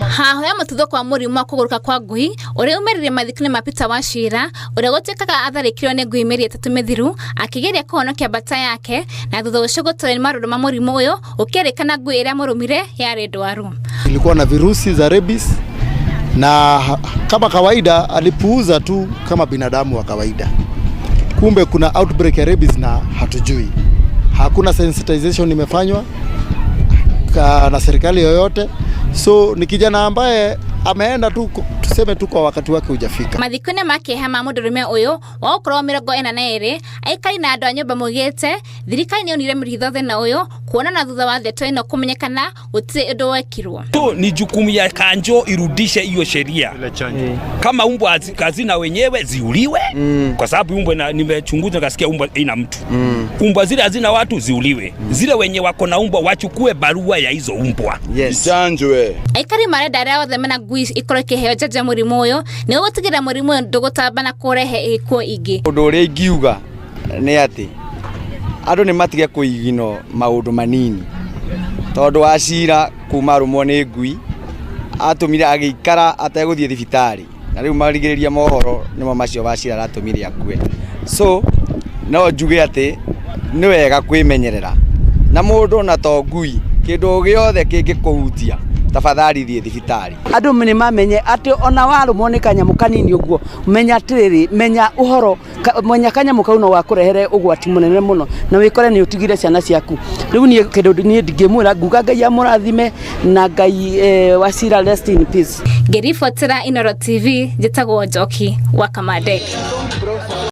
Hahoya mũtutho kwa mũrimũ wa kũgũrũka kwa ngui ũrĩa umerire mathiko-inĩ ma Peter Wachira ũrĩa gũtuĩkaga atharĩkĩrwo nĩ ngui mĩeri 3 mĩthiru akĩgeria kũhonokia mbata yake na thutha ũcio gũtũra nĩ maũndũ ma mũrimũ ũyũ ũkĩrĩkana ngui ĩrĩa mũrũmire yarĩ ndwaru. Ilikuwa na virusi za Rabies na kama kawaida alipuuza tu kama binadamu wa kawaida. Kumbe kuna outbreak ya Rabies na hatujui. Hakuna sensitization imefanywa na serikali yoyote. So ni kijana ambaye ameenda tu tuseme tu kwa wakati wake hujafika. Mathiko-inĩ make ma mũndũrũme ũyũ wa ũkũrũ 42 aikari na andũ a nyũmba mugĩte thirikari nĩ onire mĩritho thĩna ũyũ kuona na thutha wa ndeto ĩno kũmenyekana gũtirĩ ũndũ wekirwo. Ni jukumu ya kanjo irudishe hiyo sheria. Kama umbwa kazina wenyewe ziuliwe kwa sababu umbwa nimechunguza nikasikia umbwa ina mtu. Umbwa zile hazina watu ziuliwe. Zile wenye wako na umbwa wachukue barua ya hizo umbwa. Chanjwe. Aikari marenda arĩa othe mena ngui ikorwo ikĩheo njanjo mũrimũ ũyũ nĩ gũtigĩrĩra mũrimũ ũyũ ndũgũtamba na kũrehe ikuũ ingĩ. Ũndũ ũrĩa ingiuga nĩ atĩ andũ nĩ matige kũigino maũndũ manini tondũ Wachira kuma rumwo nĩ ngui atũmire agĩikara ategũthiĩ thibitarĩ na rĩu marigĩrĩria mohoro nĩmo macio Wachira aratũmire akue. So no njuge atĩ nĩ wega kwĩmenyerera na mũndũ na to ngui kĩndũ gĩothe kĩngĩkũhutia tafadhali thiĩ thibitarĩ. Andũ nĩ mamenye atĩ ona warũmwo nĩ kanyamu kanini ũguo menya atĩrĩrĩ menya ũhoro menya kanyamu kau no gakũrehere ũgwati mũnene mũno na wĩkore nĩ ũtigire ciana ciaku. Rĩu niĩ kĩndũ niĩ ndingĩmwĩra nguga Ngai amũrathime na Ngai Wachira rest in peace. Ngĩribotera Inooro TV njĩtagwo Njoki wa Kamande.